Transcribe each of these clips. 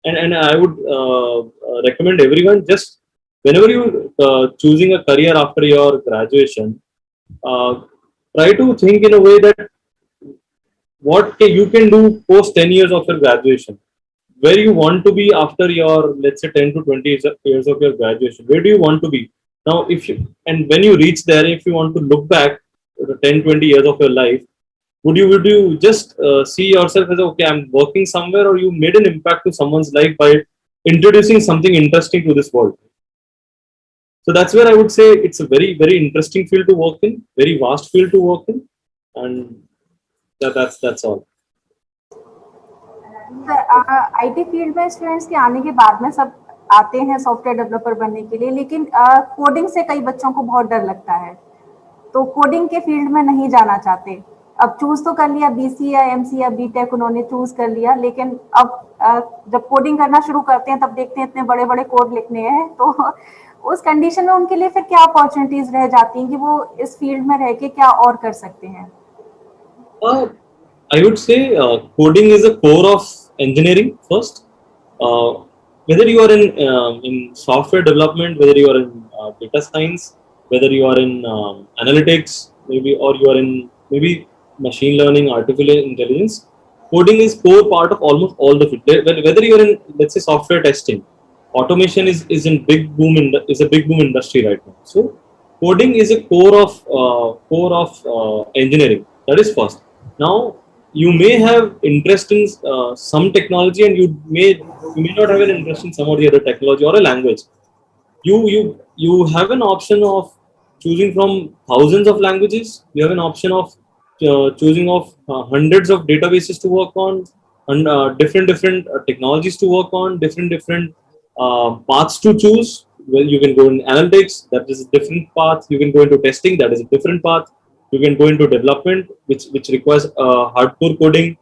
and I would recommend everyone, just whenever you choosing a career after your graduation, uh, try to think in a way that you can do post 10 years of your graduation, where you want to be after your, let's say, 10 to 20 years of your graduation. Where do you want to be now? If you, and when you reach there, if you want to look back the 10-20 years of your life, would you just see yourself as, okay, I'm working somewhere, or you made an impact to someone's life by introducing something interesting to this world? So that's where I would say it's a very, very interesting field to work in, very vast field to work in. And that's all. IT field में students के आने के बाद में सब आते हैं software developer बनने के लिए, लेकिन कोडिंग से कई बच्चों को बहुत डर लगता है, तो कोडिंग के फील्ड में नहीं जाना चाहते। अब चूज तो कर लिया, बीसी या एमसी या बीटेक उन्होंने चूज कर लिया, लेकिन अब जब कोडिंग करना शुरू करते हैं तब देखते हैं इतने बड़े बड़े कोड लिखने हैं, तो उस कंडीशन में उनके लिए फिर क्या अपॉर्चुनिटीज रह जाती हैं कि वो इस फील्ड में रह के क्या और कर सकते हैं? I would say coding is a core of engineering first. Whether you are in software development, whether you are in data science, whether you are in analytics, maybe, or you are in maybe machine learning, artificial intelligence, coding is core part of almost all the field. Whether you are in, let's say, software testing, automation is in big boom is a big boom industry right now. So coding is a core of engineering. That is first. Now you may have interest in some technology, and you may not have an interest in some or the other technology or a language. You have an option of choosing from thousands of languages. You have an option of choosing of hundreds of databases to work on, and different technologies to work on, different paths to choose. Well, you can go in analytics, that is a different path. You can go into testing, that is a different path. You can go into development, which requires hardcore coding,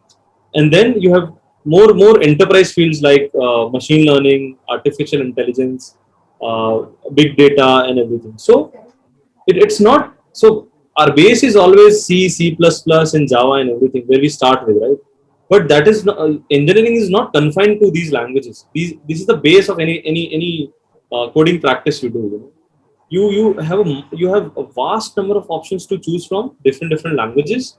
and then you have more enterprise fields like machine learning, artificial intelligence, uh, big data, and everything. So it's not so. Our base is always C, C++, and Java and everything, where we start with, right? But that is not, engineering is not confined to these languages. This is the base of any coding practice you do. You have a vast number of options to choose from, different languages.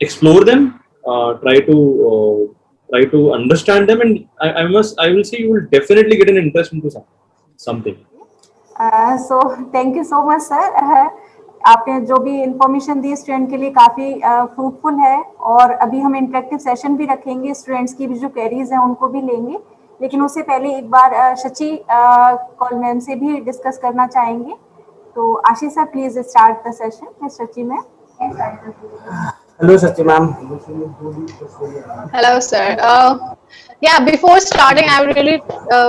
Explore them, try to understand them, and I will say you will definitely get an interest into something. So thank you so much sir, आपने जो भी information दी student के लिए काफ़ी fruitful है, और अभी हम इंटरेक्टिव सेशन भी रखेंगे, स्टूडेंट्स की भी जो क्वेरीज हैं उनको भी लेंगे, लेकिन उससे पहले एक बार शची कॉल मैम से भी डिस्कस करना चाहेंगे। तो Ashish sir, please start the session. Shachi ma'am. Hello, Sachi ma'am. Hello, sir. Yeah, before starting, I really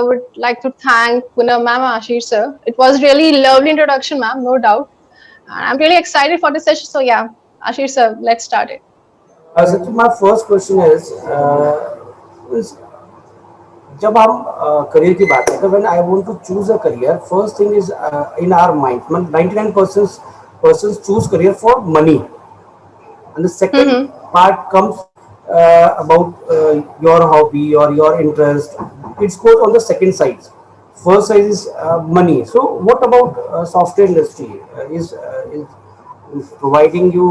would like to thank Poonam ma'am and Ashish sir. It was really lovely introduction, ma'am, no doubt. And I'm really excited for this session. So yeah, Ashish sir, let's start it. Sachi, my first question is जब हम career की बात करते हैं, when I want to choose a career, first thing is in our mind, 99% persons choose career for money, and the second part comes about your hobby or your interest. It goes on the second side. First side is money. So what about software industry? Is providing you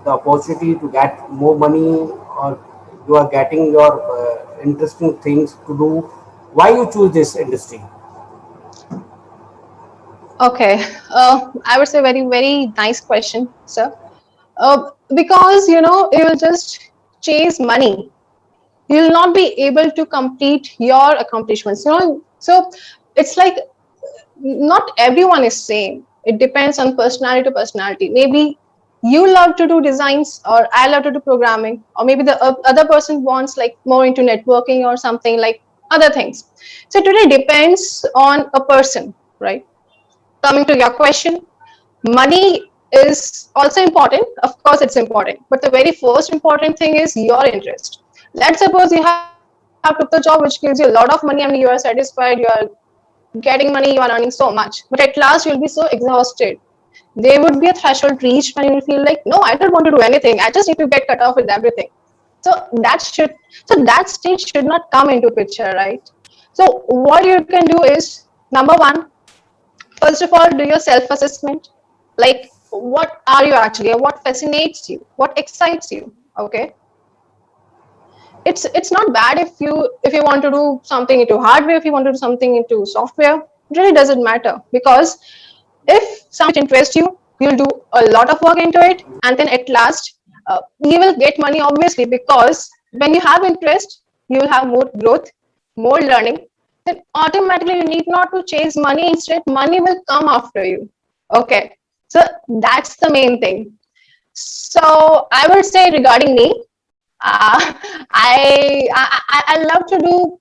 the opportunity to get more money, or you are getting your interesting things to do? Why you choose this industry? Okay, I would say very, very nice question, sir. Because you will just chase money, you'll not be able to complete your accomplishments. So it's like not everyone is same. It depends on personality to personality. Maybe you love to do designs, or I love to do programming, or maybe the other person wants like more into networking or something like other things. So it really depends on a person, right? Coming to your question, money is also important. Of course, it's important. But the very first important thing is your interest. Let's suppose you have took the job which gives you a lot of money, and you are satisfied, you are getting money, you are earning so much. But at last, you'll be so exhausted. There would be a threshold reached when you feel like, no, I don't want to do anything. I just need to get cut off with everything. So that stage should not come into picture, right? So what you can do is, number one, first of all, do your self-assessment. Like, what are you actually? What fascinates you? What excites you? Okay. It's not bad if you want to do something into hardware, if you want to do something into software, it really doesn't matter, because if something interests you, you'll do a lot of work into it, and then at last you will get money, obviously, because when you have interest, you will have more growth, more learning. Then automatically you need not to chase money, instead money will come after you. Okay, so that's the main thing. So I would say, regarding me, uh, I love to do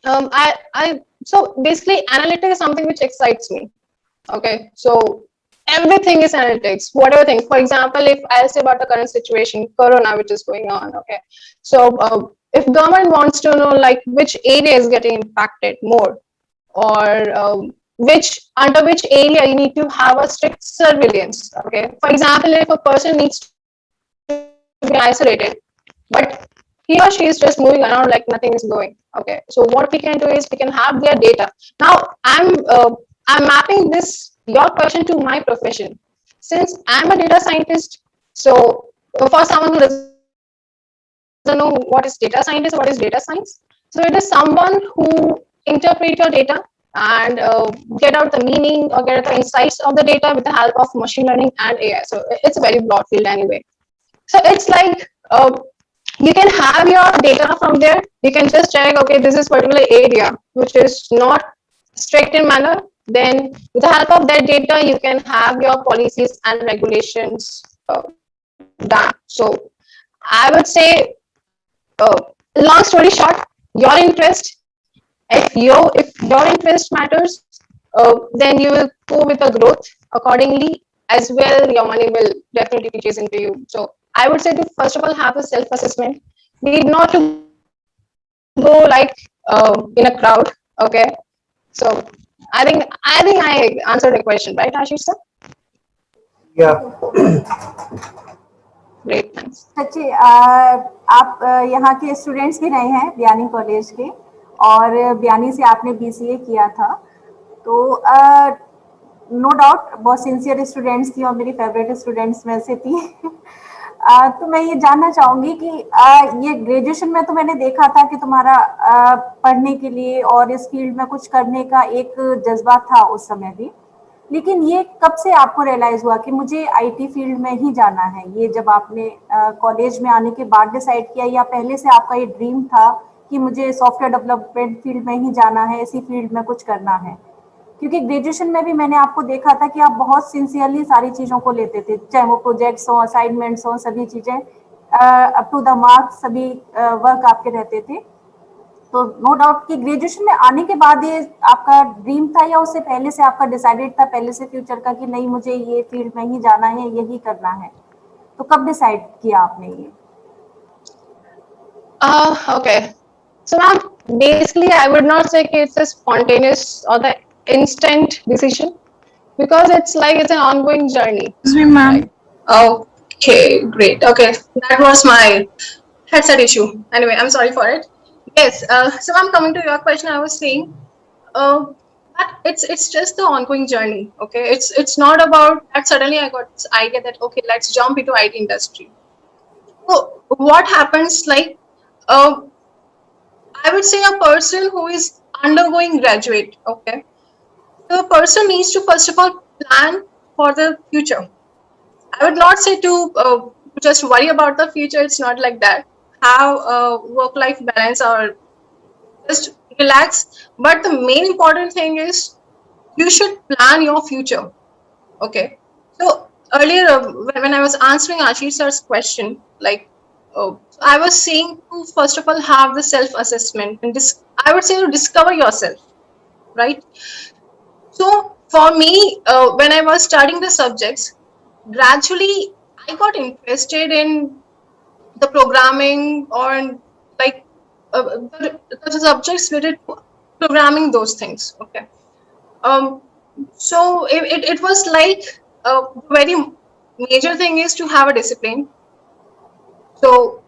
I so basically analytics is something which excites me. Okay, so everything is analytics, whatever thing. For example, if I say about the current situation, Corona, which is going on. Okay, so if government wants to know like which area is getting impacted more, or which under which area you need to have a strict surveillance. Okay, for example, if a person needs to be isolated, but he or she is just moving around like nothing is going. Okay, so what we can do is we can have their data. Now I'm mapping this your question to my profession, since I'm a data scientist. So for someone who doesn't know what is data scientist, what is data science, so it is someone who interpret your data and get out the meaning or get out the insights of the data with the help of machine learning and AI. So it's a very broad field anyway. So it's like you can have your data from there. You can just check, okay, this is particular area which is not strict in manner. Then with the help of that data, you can have your policies and regulations done. So I would say, uh, long story short, your interest, if your interest matters, then you will go with the growth accordingly. As well, your money will definitely be chasing to you. So I would say to first of all have a self-assessment. Need not to go like in a crowd. Okay. So I think I answered the question, right, Ashish sir? Yeah. Great, thanks. सच्ची आप यहाँ के students भी रहे हैं बयानी college के, और बयानी से आपने बीसीए किया था, तो नो डाउट बहुत सिंसियर स्टूडेंट्स थी और मेरी फेवरेट स्टूडेंट्स में से थी। तो मैं ये जानना चाहूंगी कि ये ग्रेजुएशन में तो मैंने देखा था कि तुम्हारा पढ़ने के लिए और इस फील्ड में कुछ करने का एक जज्बा था उस समय भी, लेकिन ये कब से आपको रियलाइज हुआ कि मुझे आईटी फील्ड में ही जाना है? ये जब आपने कॉलेज में आने के बाद डिसाइड किया, या पहले से आपका ये ड्रीम था कि मुझे सॉफ्टवेयर डेवलपमेंट फील्ड में ही जाना है, इसी फील्ड में कुछ करना है? क्योंकि ग्रेजुएशन में भी मैंने आपको देखा था कि आप बहुत सिंसियरली सारी चीज़ों को लेते थे, चाहे वो प्रोजेक्ट्स हों, असाइनमेंट्स हों, सभी चीज़ें अप टू द मार्क्स, सभी वर्क आपके रहते थे। तो नो डाउट कि ग्रेजुएशन में आने के बाद ये आपका ड्रीम था, या उससे पहले से आपका डिसाइडेड था पहले से फ्यूचर का कि नहीं मुझे ये फील्ड में ही जाना है, यही करना है? तो कब डिसाइड किया आपने ये? Okay. So now, basically, I would not say it's a spontaneous or the instant decision, because it's an ongoing journey. Excuse me, ma'am. Right. Okay, great. Okay, that was my headset issue. Anyway, I'm sorry for it. Yes. So I'm coming to your question. I was saying, that it's just the ongoing journey. Okay, it's not about that suddenly I got this idea that okay, let's jump into IT industry. So what happens, like, I would say a person who is undergoing graduate, okay, so a person needs to first of all plan for the future. I would not say to just worry about the future. It's not like that. Have a work-life balance or just relax. But the main important thing is you should plan your future. Okay. So earlier, when I was answering Ashish sir's question, like, I was saying to first of all have the self-assessment and I would say to discover yourself, right? So for me, when I was studying the subjects, gradually I got interested in the programming or like the subjects related to programming, those things. Okay. Um, so it was like the very major thing is to have a discipline. So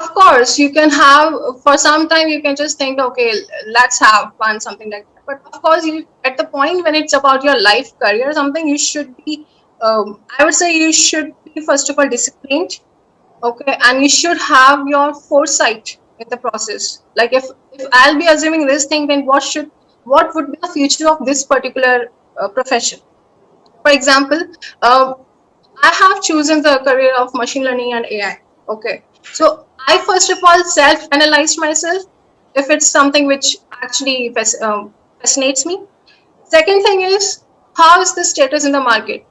of course, you can have for some time. You can just think, okay, let's have fun, something like that. But of course, you at the point when it's about your life, career, something you should be. I would say you should be first of all disciplined, okay, and you should have your foresight in the process. Like if I'll be assuming this thing, then what would be the future of this particular profession? For example, uh, I have chosen the career of machine learning and AI. Okay. So I first of all self-analyzed myself if it's something which actually fascinates me. Second thing is, how is the status in the market?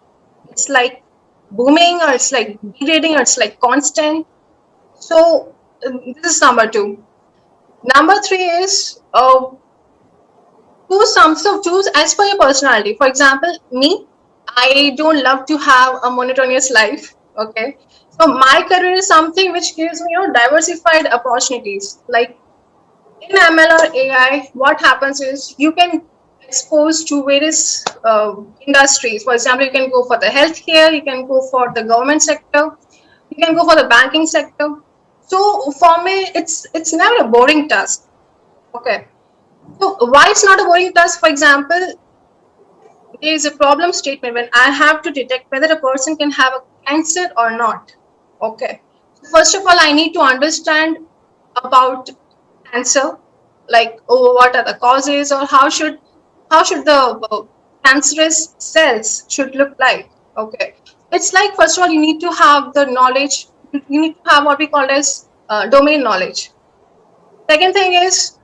It's like booming, or it's like degrading, or it's like constant. So this is number two. Number three is choose as per your personality. For example, me, I don't love to have a monotonous life. Okay, so my career is something which gives me diversified opportunities. Like in ML or AI, what happens is you can expose to various industries. For example, you can go for the healthcare, you can go for the government sector, you can go for the banking sector. So for me, it's never a boring task. Okay. So why it's not a boring task? For example, there is a problem statement when I have to detect whether a person can have a cancer or not. Okay. So first of all, I need to understand about cancer, like what are the causes, or how should the cancerous cells should look like. Okay. It's like first of all, you need to have the knowledge. You need to have what we call as domain knowledge. Second thing is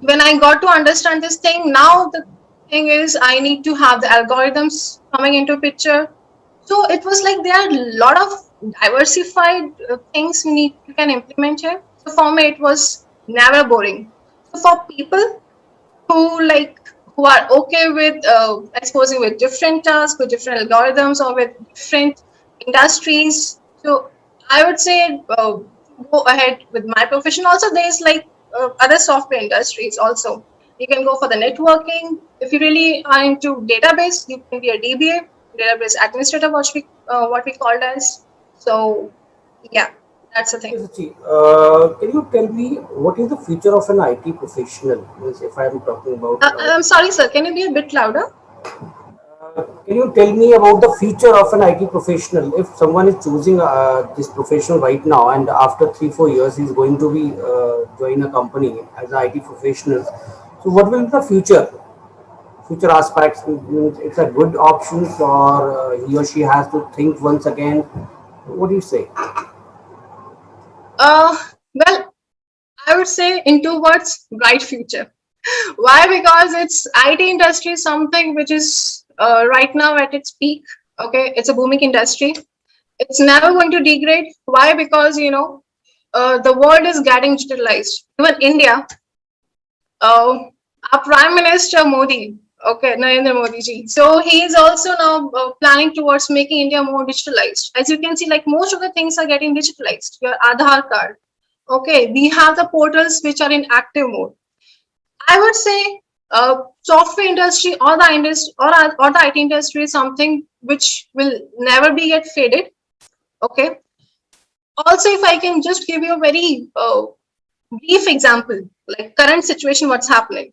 when I got to understand this thing, now the thing is I need to have the algorithms coming into picture. So it was like there are a lot of diversified things you can implement here. So for me, it was never boring. So for people who are okay with exposing with different tasks, with different algorithms, or with different industries, so I would say go ahead with my profession. Also, there's like other software industries also. You can go for the networking. If you really are into database, you can be a DBA, database administrator, what we called as. So yeah, that's the thing. Yes, Sachi, can you tell me what is the future of an IT professional? Means if I am talking about, I'm sorry, sir. Can you be a bit louder? can you tell me about the future of an IT professional? If someone is choosing this profession right now, and after 3 4 years he's going to be join a company as an IT professional, so what will be the future aspects? Means it's a good option, or he or she has to think once again. What do you say? Uh, well, I would say in two words, bright future. Why? Because it's IT industry is something which is right now at its peak. Okay, it's a booming industry. It's never going to degrade. Why? Because the world is getting digitalized. Even India, uh, our Prime Minister Modi, okay, Narendra Modi ji. So he is also now planning towards making India more digitalized. As you can see, like most of the things are getting digitalized. Your Aadhaar card. Okay, we have the portals which are in active mode. I would say software industry or the industry or the IT industry is something which will never be get faded. Okay. Also, if I can just give you a very brief example, like current situation, what's happening.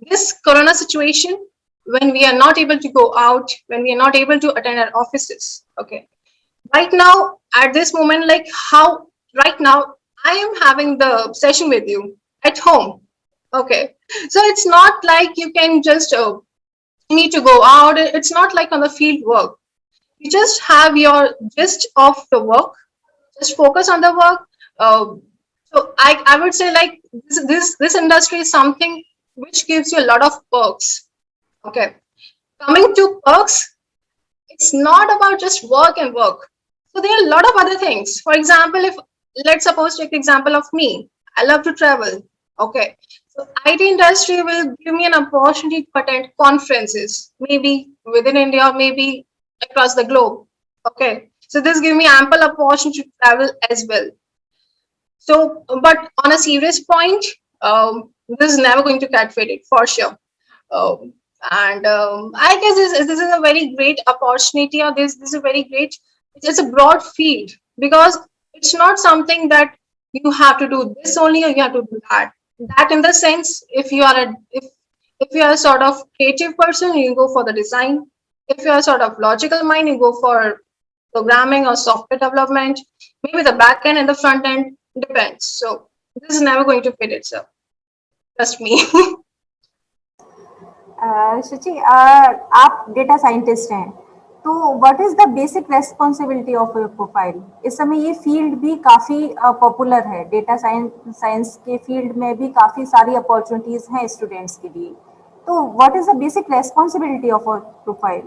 This corona situation, when we are not able to go out, when we are not able to attend our offices. Okay. Right now, at this moment, like how right now I am having the session with you at home. Okay. So it's not like you can just need to go out. It's not like on the field work. You just have your gist of the work, just focus on the work. So I would say like this industry is something which gives you a lot of perks. Okay. Coming to perks, it's not about just work and work. So there are a lot of other things. For example, if let's suppose take the example of me, I love to travel. Okay. So IT industry will give me an opportunity to attend conferences, maybe within India or maybe across the globe. Okay. So this gives me ample opportunity to travel as well. So, but on a serious point, this is never going to get faded for sure. Um, and I guess this is a very great opportunity, or this is a very great. It's a broad field because It's not something that you have to do this only or you have to do that. That in the sense, if you are a sort of creative person, you go for the design. If you are a sort of logical mind, you go for programming or software development. Maybe the back end and the front end depends. So this is never going to fit itself. Trust me. शुचि आप data scientist हैं, तो what is the basic responsibility of your profile? इस समय ये field भी काफ़ी popular है, data science के फील्ड में भी काफ़ी सारी अपॉर्चुनिटीज़ हैं स्टूडेंट्स के लिए। तो what is the basic responsibility of your profile?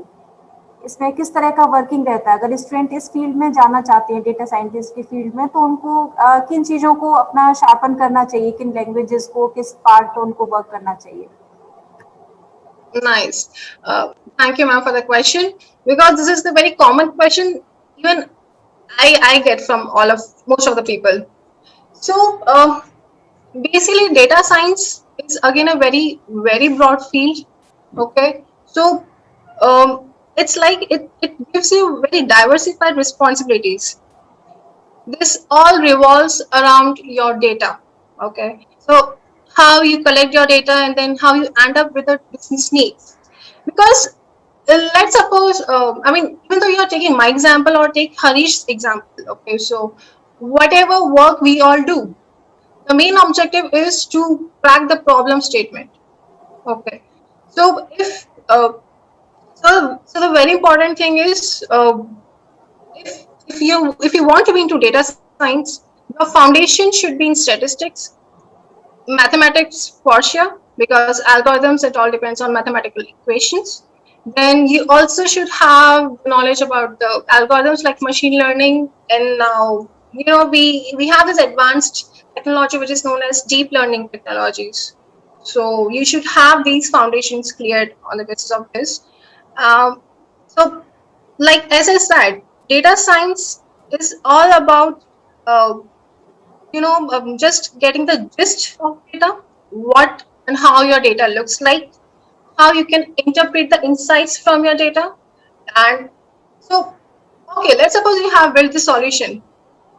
इसमें किस तरह का वर्किंग रहता है? अगर स्टूडेंट इस फील्ड में जाना चाहते हैं, डेटा साइंटिस्ट की फील्ड में, तो उनको किन चीज़ों को अपना शार्पन करना चाहिए, किन लैंग्वेजेस को, किस पार्ट पे उनको वर्क करना चाहिए? Nice. Thank you, ma'am, for the question, because this is the very common question even I get from most of the people. So basically, data science is again a very broad field. Okay, so it's like it gives you very diversified responsibilities. This all revolves around your data. Okay, so how you collect your data and then how you end up with the business needs. Because let's suppose, I mean, even though you are taking my example or take Harish's example, okay, so whatever work we all do, the main objective is to crack the problem statement. Okay, so so the very important thing is, if you want to be into data science, your foundation should be in statistics, mathematics for sure, because algorithms, it all depends on mathematical equations. Then you also should have knowledge about the algorithms like machine learning, and now we have this advanced technology which is known as deep learning technologies. So you should have these foundations cleared on the basis of this. So like as I said, data science is all about just getting the gist of data, what and how your data looks like, how you can interpret the insights from your data. And so, okay, let's suppose you have built the solution,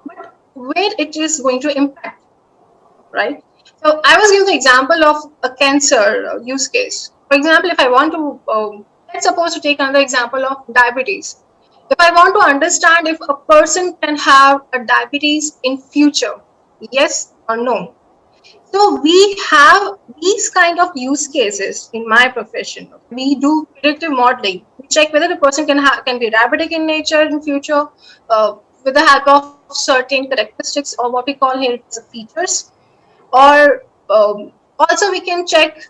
but where it is going to impact, right? So I was giving the example of a cancer use case. For example, if I want to, let's suppose to take another example of diabetes. If I want to understand if a person can have a diabetes in future, yes or no. So we have these kind of use cases in my profession. We do predictive modeling. We check whether the person can be diabetic in nature in future with the help of certain characteristics, or what we call here as features. Or also we can check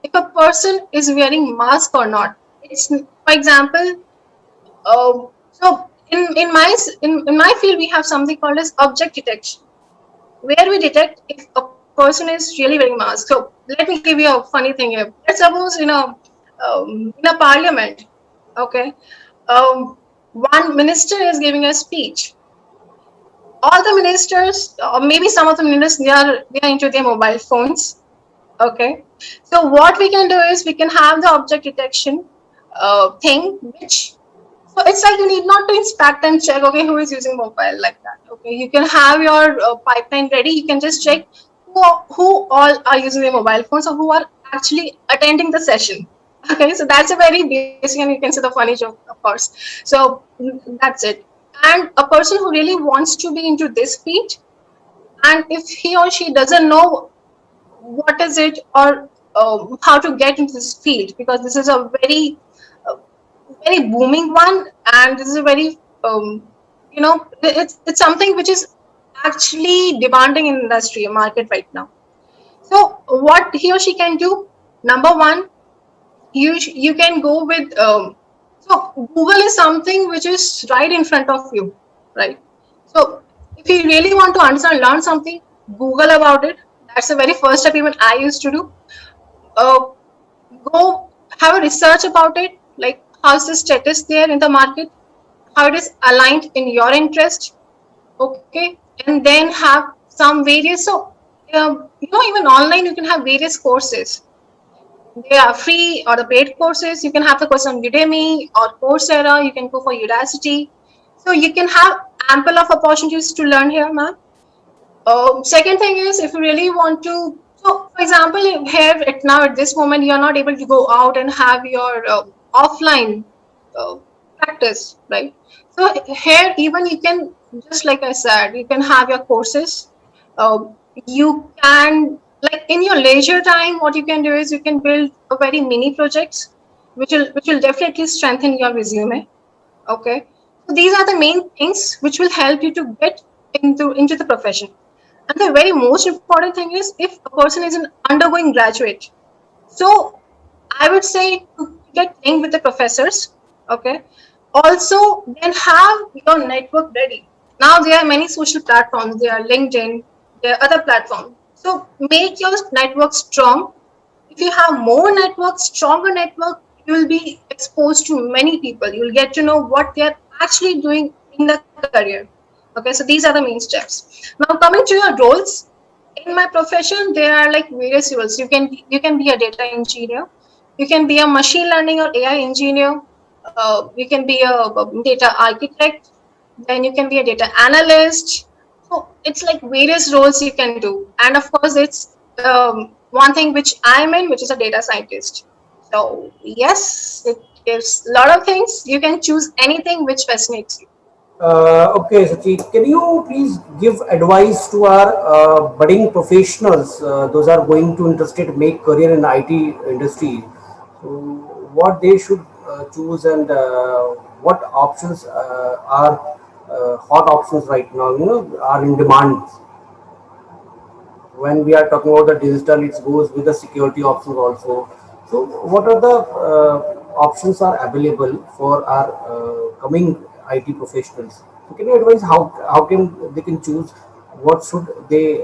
if a person is wearing mask or not. It's, for example, so in my field we have something called as object detection, where we detect if a person is really wearing mask. So let me give you a funny thing here. Let's suppose in a parliament, okay, one minister is giving a speech. All the ministers, or maybe some of the ministers, they are into their mobile phones. Okay, so what we can do is we can have the object detection thing, which, so it's like you need not to inspect and check, okay, who is using mobile like that. Okay, you can have your pipeline ready. You can just check who all are using their mobile phones, or who are actually attending the session. Okay, so that's a very basic, and you can see the funny joke, of course. So that's it. And a person who really wants to be into this field, and if he or she doesn't know what is it, or how to get into this field, because this is a very booming one, and this is a very it's something which is actually demanding in industry, a market right now. So what he or she can do, number one, you can go with so Google is something which is right in front of you, right? So if you really want to understand, learn something, Google about it. That's the very first step even I used to do. Go have a research about it, like how's the status there in the market, how it is aligned in your interest, okay, and then have some various, so even online you can have various courses. They are free or the paid courses. You can have the course on Udemy or Coursera. You can go for Udacity. So you can have ample of opportunities to learn here, ma'am. Second thing is, if you really want to, so for example, here at this moment, you're not able to go out and have your offline uh, practice, right? So here, even you can, just like I said, you can have your courses. You can, like in your leisure time, what you can do is you can build a very mini projects, which will definitely strengthen your resume. Okay, so these are the main things which will help you to get into the profession. And the very most important thing is, if a person is an undergoing graduate, so I would say to get linked with the professors. Okay. Also, then have your network ready. Now there are many social platforms. There are LinkedIn. There are other platforms. So make your network strong. If you have more network, stronger network, you will be exposed to many people. You will get to know what they are actually doing in the career. Okay, so these are the main steps. Now coming to your roles, in my profession, there are like various roles. You can be a data engineer, you can be a machine learning or AI engineer, you can be a data architect, then you can be a data analyst. So it's like various roles you can do, and of course, it's one thing which I'm in, which is a data scientist. So yes, it is a lot of things. You can choose anything which fascinates you. Okay, Sachi, can you please give advice to our budding professionals, those are going to interested make career in IT industry, so what they should choose and what options are hot options right now, are in demand. When we are talking about the digital, it goes with the security options also. So what are the options are available for our coming IT professionals? So can you advise how can they can choose, what should they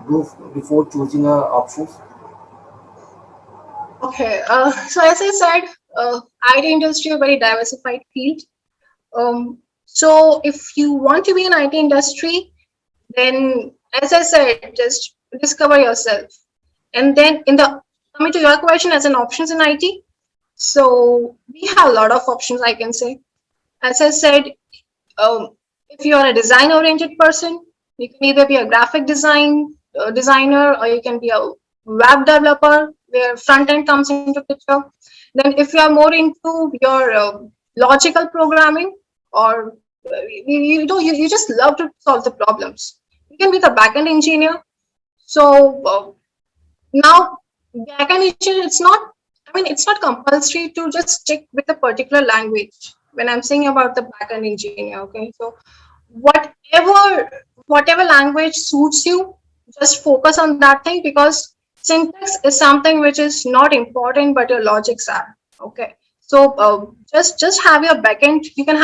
do before choosing options? Okay, so as I said, IT industry is a very diversified field. So if you want to be in IT industry, then as I said, just discover yourself. And then in the coming to your question as an options in IT, so we have a lot of options, I can say. As I said, if you are a design oriented person, you can either be a graphic designer, or you can be a web developer where front end comes into picture. Then if you are more into your logical programming, or you just love to solve the problems, you can be the backend engineer. So now backend engineer, it's not compulsory to just stick with a particular language when I'm saying about the backend engineer. Okay, so whatever whatever language suits you, just focus on that thing, because syntax is something which is not important, but your logics are. Okay, so just have your backend. You can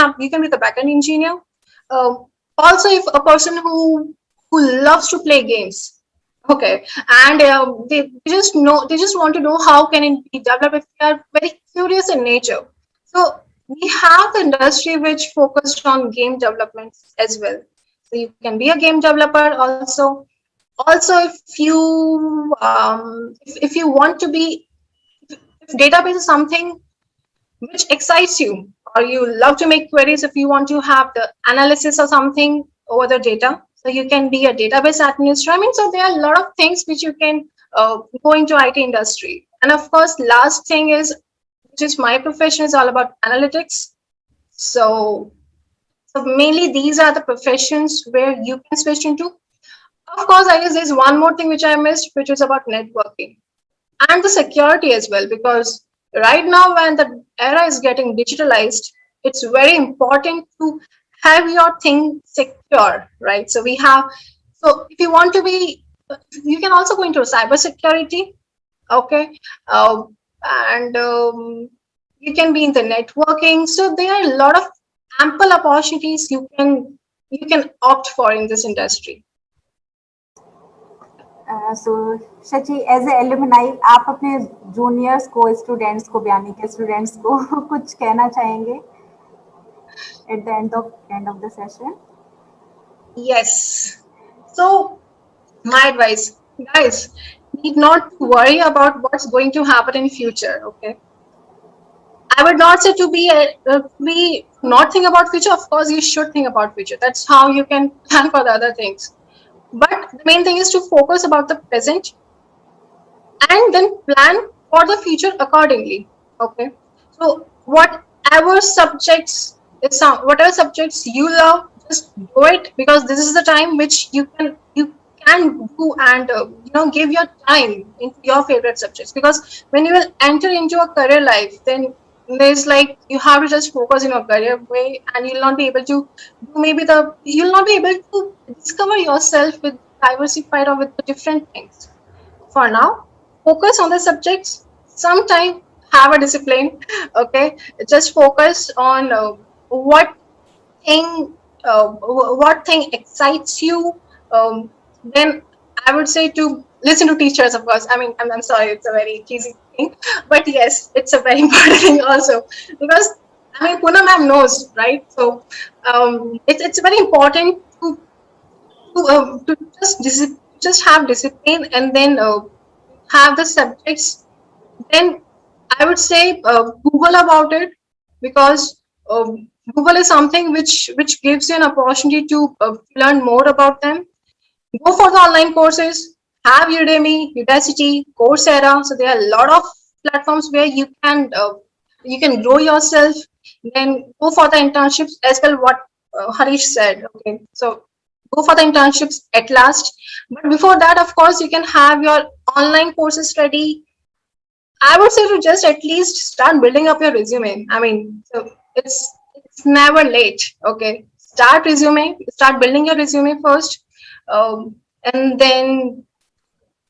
be the backend engineer. Also, if a person who loves to play games, okay, and they just want to know how can it be developed, if they are very curious in nature. So we have the industry which focused on game development as well. So you can be a game developer also. Also, if you want to be, if database is something which excites you, or you love to make queries, if you want to have the analysis or something over the data, so you can be a database administrator. So there are a lot of things which you can go into IT industry. And of course, last thing is, which is my profession, is all about analytics. So mainly these are the professions where you can switch into. Of course, I guess there's one more thing which I missed, which is about networking and the security as well, because right now when the era is getting digitalized, it's very important to have your thing secure, right? So if you want to be, you can also go into cyber security. Okay, uh, and you can be in the networking. So there are a lot of ample opportunities you can opt for in this industry. So Shachi, as a alumni, आप अपने juniors को, students को, बयानी के students को कुछ कहना चाहेंगे at the end of the session? Yes. So my advice, guys, need not to worry about what's going to happen in future. Okay, I would not say to be not think about future. Of course, you should think about future. That's how you can plan for the other things. But the main thing is to focus about the present and then plan for the future accordingly. Okay. So whatever subjects you love, just do it, because this is the time which you can do, and give your time into your favorite subjects, because when you will enter into a career life, then there's like you have to just focus in your career way, and you'll not be able to do you'll not be able to discover yourself with diversified or with the different things. For now, focus on the subjects. Sometime have a discipline. Okay, just focus on what thing what thing excites you. Then I would say to listen to teachers, of course. I mean, I'm sorry, it's a very cheesy thing, but yes, it's a very important thing also, because I mean, Puna ma'am knows, right? So it's very important to just have discipline, and then have the subjects. Then I would say Google about it, because Google is something which gives you an opportunity to learn more about them. Go for the online courses. Have Udemy, Udacity, Coursera. So there are a lot of platforms where you can grow yourself. Then go for the internships as well. What Harish said. Okay, so go for the internships at last. But before that, of course, you can have your online courses ready. I would say to just at least start building up your resume. I mean, so it's never late. Okay, start building your resume first, and then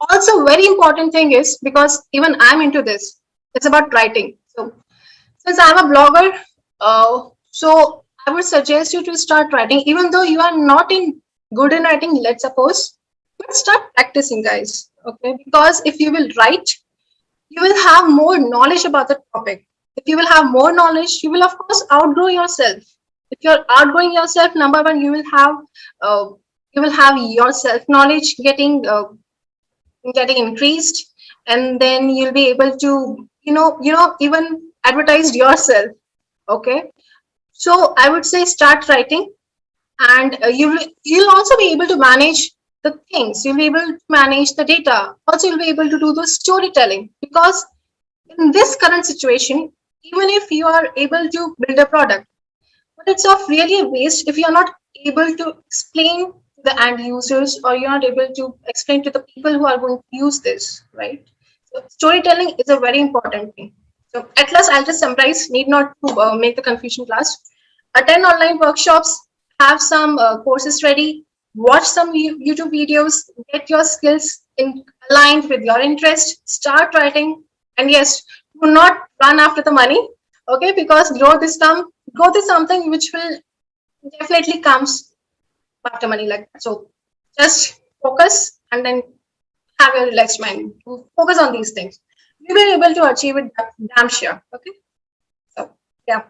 also very important thing is, because even I'm into this, it's about writing. So since I'm a blogger, so I would suggest you to start writing, even though you are not in good in writing, let's suppose, but start practicing, guys. Okay, because if you will write, you will have more knowledge about the topic. If you will have more knowledge, you will of course outgrow yourself. If you're outgrowing yourself, number one, uh, you will have your self knowledge getting increased, and then you'll be able to even advertise yourself. Okay, so I would say start writing, and you'll also be able to manage the things. You'll be able to manage the data. Also, you'll be able to do the storytelling, because in this current situation, even if you are able to build a product, but it's of really a waste if you're not able to explain to the end users, or you're not able to explain to the people who are going to use this, right? So storytelling is a very important thing. So at last, I'll just summarize, need not to make the confusion last. Attend online workshops, have some courses ready, watch some YouTube videos, get your skills aligned with your interest, start writing, and yes, do not run after the money, okay? Because growth is something which will definitely comes after money, like that. So just focus, and then have a relaxed mind. Focus on these things. You will be able to achieve it, damn sure. Okay. So yeah.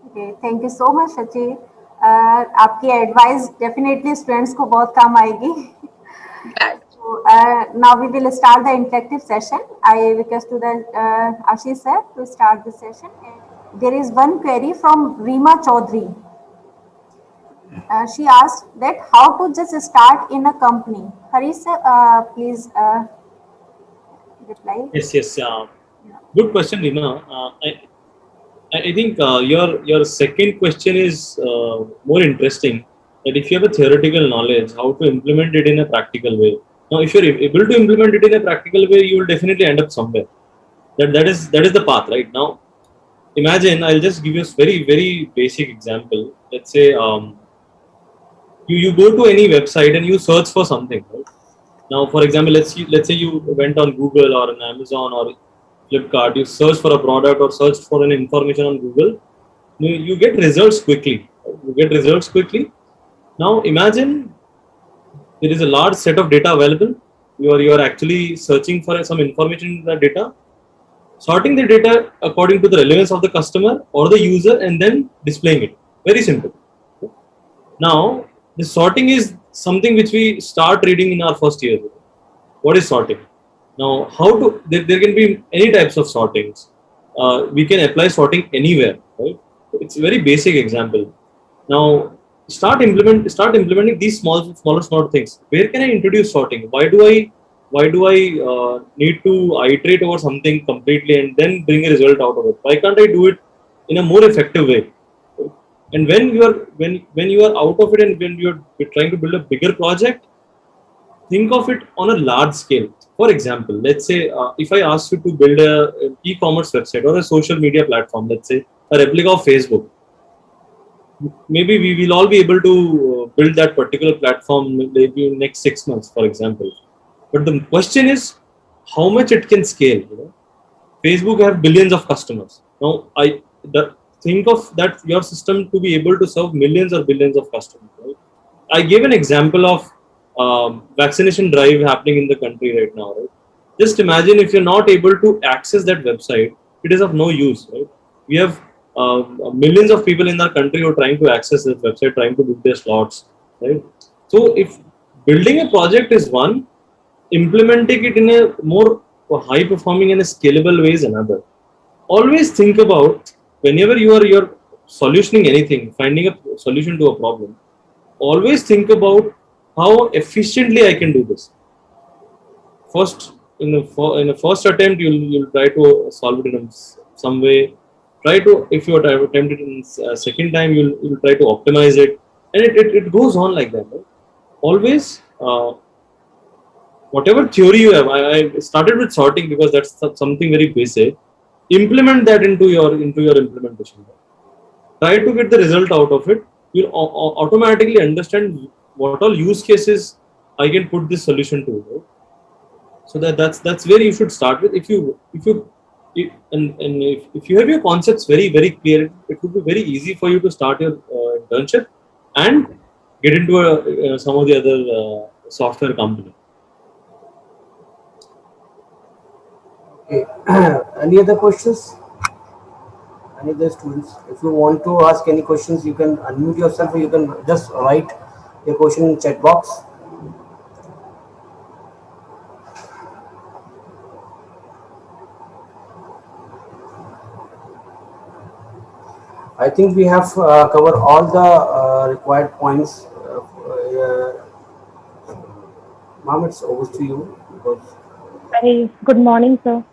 Okay, thank you so much, Shachi. आपकी advice definitely students को बहुत काम आएगी. Glad. So, now we will start the interactive session. I request to the Ashish sir to start the session. There is one query from Reema Chaudhary. She asked that how to just start in a company. Harish sir, please reply. Yes. Good question, Rima. I think your second question is more interesting. That if you have a theoretical knowledge, how to implement it in a practical way. Now, if you're able to implement it in a practical way, you will definitely end up somewhere. That is the path, right? Now, imagine, I'll just give you a very basic example. Let's say you go to any website and you search for something, right? Now, for example, let's say you went on Google or on Amazon or Flipkart, you search for a product or search for an information on Google, you get results quickly. Now imagine there is a large set of data available. You are actually searching for some information in the data, sorting the data according to the relevance of the customer or the user, and then displaying it. Very simple. Now, the sorting is something which we start reading in our first year. What is sorting? Now, there can be any types of sortings. we can apply sorting anywhere, right? It's a very basic example. Now start implementing these small things. Where can I introduce sorting? Why do I need to iterate over something completely and then bring a result out of it? Why can't I do it in a more effective way? And when you are out of it and when you're trying to build a bigger project, think of it on a large scale. For example, let's say if I ask you to build an e-commerce website or a social media platform, let's say a replica of Facebook, maybe we will all be able to build that particular platform maybe in next 6 months, for example. But the question is how much it can scale. Facebook have billions of customers. Now, think of that your system to be able to serve millions or billions of customers. Right? I gave an example of vaccination drive happening in the country right now. Right? Just imagine if you're not able to access that website, it is of no use. Right? We have millions of people in our country who are trying to access this website, trying to book their slots. Right? So, if building a project is one, implementing it in a more high performing and a scalable way is another. Always think about whenever you're solutioning anything, finding a solution to a problem, always think about how efficiently I can do this. First, in the first attempt, you'll try to solve it in some way. Try to, if you attempt it in second time, you'll try to optimize it, and it goes on like that. Right? Always. Whatever theory you have, I started with sorting because that's something very basic. Implement that into your implementation. Try to get the result out of it. You'll automatically understand what all use cases I can put this solution to. Right? So that's where you should start with. If you have your concepts very clear, it would be very easy for you to start your internship and get into some of the other software company. Okay. Any other questions? Any other students? If you want to ask any questions, you can unmute yourself or you can just write your question in chat box. I think we have covered all the required points. Ma'am, it's over to you. Because Hi, good morning, sir.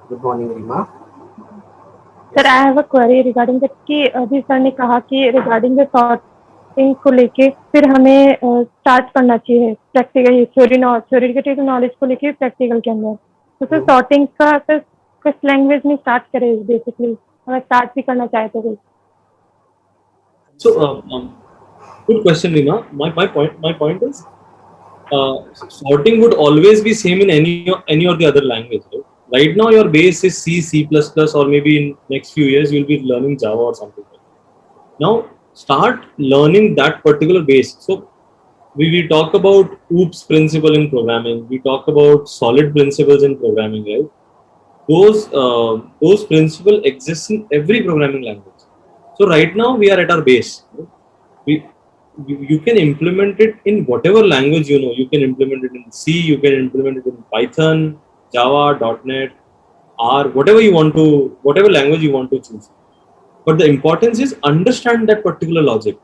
good morning, Rima. Sir, I have a query regarding that कि अभी sir ने कहा कि regarding the sorting को लेके फिर हमें start करना चाहिए practical theoretical knowledge को लेके practical के अंदर तो सर sorting का सर किस language में start करें basically अगर start भी करना चाहे तो कोई. So, good question, Rima. My point is, sorting would always be same in any or the other language. Right now, your base is C, C++, or maybe in next few years you'll be learning Java or something. Now, start learning that particular base. So, we talk about OOPS principle in programming. We talk about solid principles in programming, right? Those principles exist in every programming language. So right now we are at our base. You can implement it in whatever language you know. You can implement it in C, you can implement it in Python, Java, .NET, R, whatever language you want to choose. But the importance is understand that particular logic.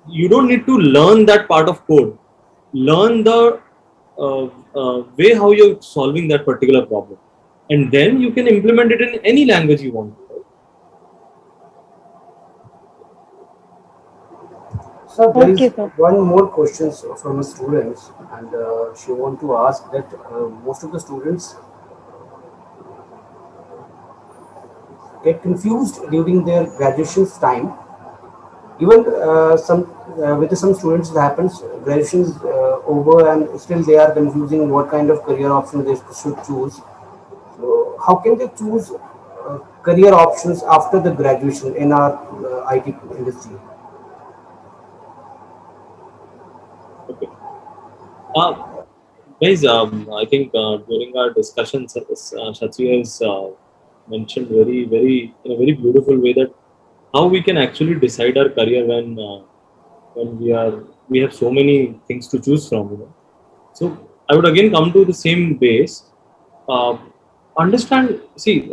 You don't need to learn that part of code. Learn the way how you're solving that particular problem. And then you can implement it in any language you want to. So there Okay, is sir. one more question from a student, and she want to ask that most of the students get confused during their graduation's time. Even with some students it happens, graduation is over and still they are confusing what kind of career option they should choose. So how can they choose career options after the graduation in our IT industry? Okay. Guys, I think during our discussions, Shachi has mentioned in a very beautiful way that how we can actually decide our career when we have so many things to choose from. So I would again come to the same base. Understand. See,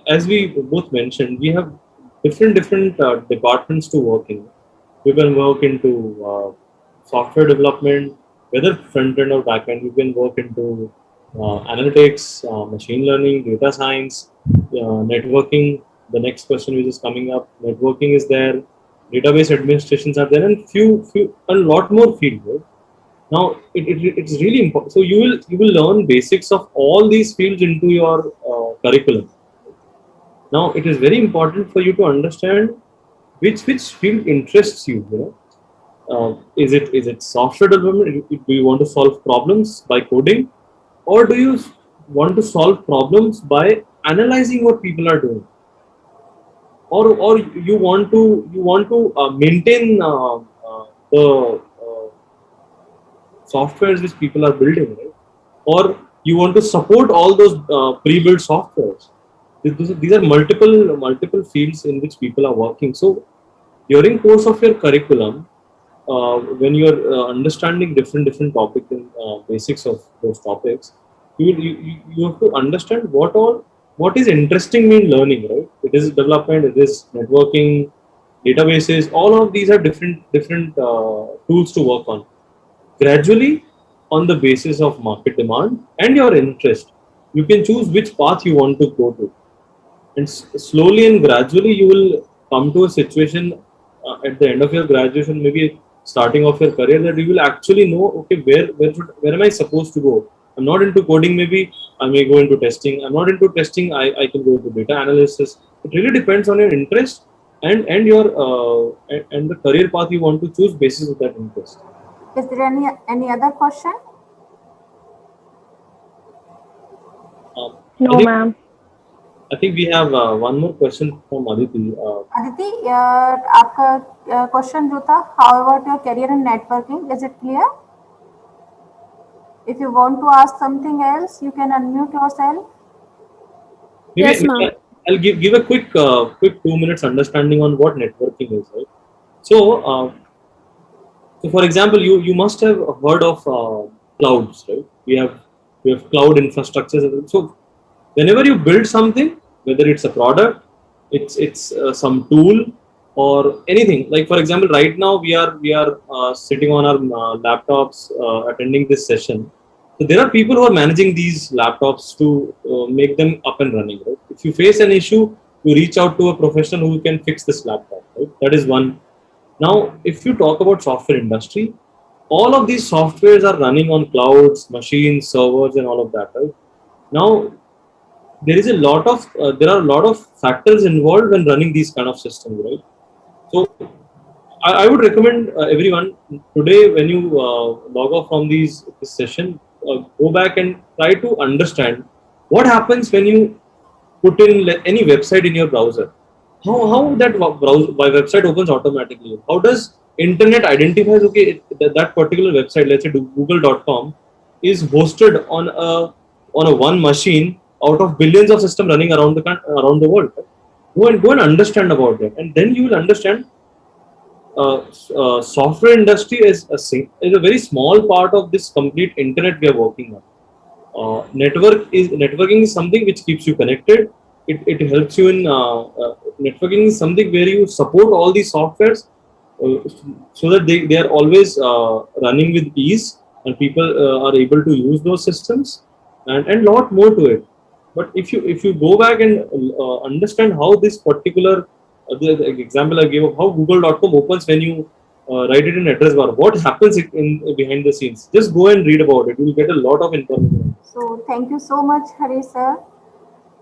as we both mentioned, we have different departments to work in. You can work into software development, whether front end or back end. You can work into analytics, machine learning, data science, networking. The next question which is coming up, networking is there, database administrations are there, and a lot more fields. Right? Now it's really important. So you will learn basics of all these fields into your curriculum. Now it is very important for you to understand which field interests you. You know, is it software development? Do you want to solve problems by coding, or do you want to solve problems by analyzing what people are doing, or you want to maintain the softwares which people are building, right? Or you want to support all those pre-built softwares. These are multiple fields in which people are working. So during course of your curriculum, when you are understanding different topics and basics of those topics, you have to understand what is interesting me in learning, right? It is development, it is networking, databases. All of these are different tools to work on. Gradually, on the basis of market demand and your interest, you can choose which path you want to go to, and slowly and gradually you will come to a situation at the end of your graduation, maybe starting of your career, that you will actually know, okay, where am I supposed to go? I'm not into coding, maybe I may go into testing. I'm not into testing, I can go into data analysis. It really depends on your interest and your and the career path you want to choose basis of that interest. Is there any other question? No, I think, ma'am. I think we have one more question from Aditi. Aditi, आपका question जो था, how about your career in networking? Is it clear? If you want to ask something else, you can unmute yourself. Maybe, Yes, ma'am. I'll give a quick 2 minutes understanding on what networking is, right? So, so for example, you must have heard of clouds, right? We have cloud infrastructures. So whenever you build something, whether it's a product, it's some tool or anything. Like for example, right now we are sitting on our laptops attending this session. So there are people who are managing these laptops to make them up and running. Right? If you face an issue, you reach out to a professional who can fix this laptop. Right? That is one. Now, if you talk about software industry, all of these softwares are running on clouds, machines, servers, and all of that. Right? Now, there are a lot of factors involved when running these kind of systems, right? So I would recommend everyone today, when you log off from this session, go back and try to understand what happens when you put in any website in your browser. How that website opens automatically? How does internet identifies, okay, that particular website, let's say google.com, is hosted on a one machine out of billions of systems running around the world. Right? Go and understand about that, and then you will understand software industry is a very small part of this complete internet we are working on. Networking is something which keeps you connected. It helps you in networking is something where you support all these softwares so that they are always running with ease, and people are able to use those systems, and lot more to it. But if you go back and understand how this particular the example I gave of how google.com opens when you write it in address bar, what happens in behind the scenes, just go and read about it. You will get a lot of information. So thank you so much, Hari sir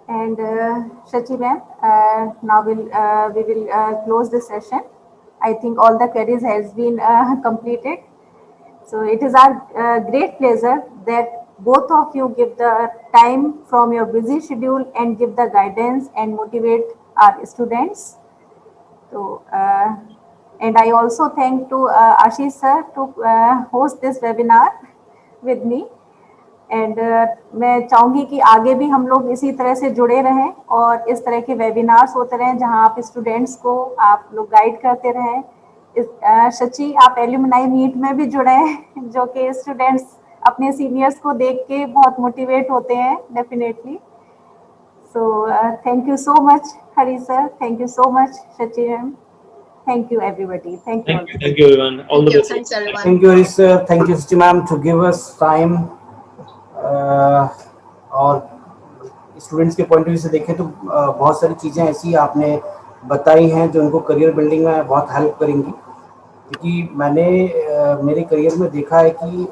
and Shachi ma'am. Now we will close the session. I think all the queries has been completed. So it is our great pleasure that both of you give the time from your busy schedule and give the guidance and motivate our students. So, and I also thank to Ashish sir to host this webinar with me. And मैं चाहूँगी कि आगे भी हम लोग इसी तरह से जुड़े रहें और इस तरह के वेबिनार्स होते रहें जहां आप स्टूडेंट्स को आप लोग गाइड करते रहें। शची, आप एल्यूमनाई मीट में भी जुड़े हैं जो कि स्टूडेंट्स अपने सीनियर्स को देख के बहुत मोटिवेट होते हैं definitely. So thank you so much, Hari sir. Thank you so much, Shachi ma'am. Thank you, everybody. Thank you all. Thank you everyone. All Thank the you. best. Thanks, everyone. Thank you, Harish sir. Thank you, Siti ma'am, to give us time. और students के point of view से देखें तो बहुत सारी चीज़ें ऐसी आपने बताई हैं जो उनको करियर बिल्डिंग में बहुत हेल्प करेंगी, क्योंकि मैंने मेरे करियर में देखा है कि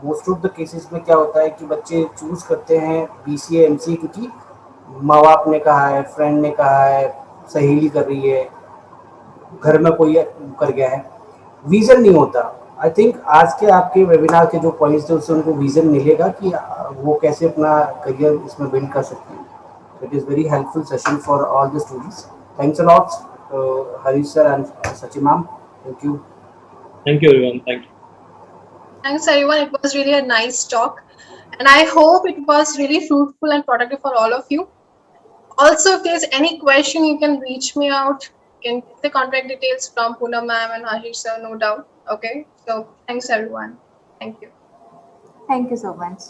मोस्ट ऑफ द केसेस में क्या होता है कि बच्चे चूज करते हैं BCA MCA क्योंकि माँ बाप ने कहा है, फ्रेंड ने कहा है, सहेली कर रही है, घर में कोई कर गया है, विजन नहीं होता। आई थिंक आज के आपके वेबिनार के जो पॉइंट्स थे उससे उनको विजन मिलेगा कि वो कैसे अपना करियर इसमें बिल्ड कर सकते हैं। It is very helpful session for all the students. Thanks a lot Harish sir and Sachi ma'am. Thank you. Thank you everyone. Thank you. Thanks, everyone. It was really a nice talk. And I hope it was really fruitful and productive for all of you. Also, if there's any question, you can reach me out. You can get the contact details from Poonam ma'am and Ashish sir, no doubt. Okay. So thanks, everyone. Thank you. Thank you so much.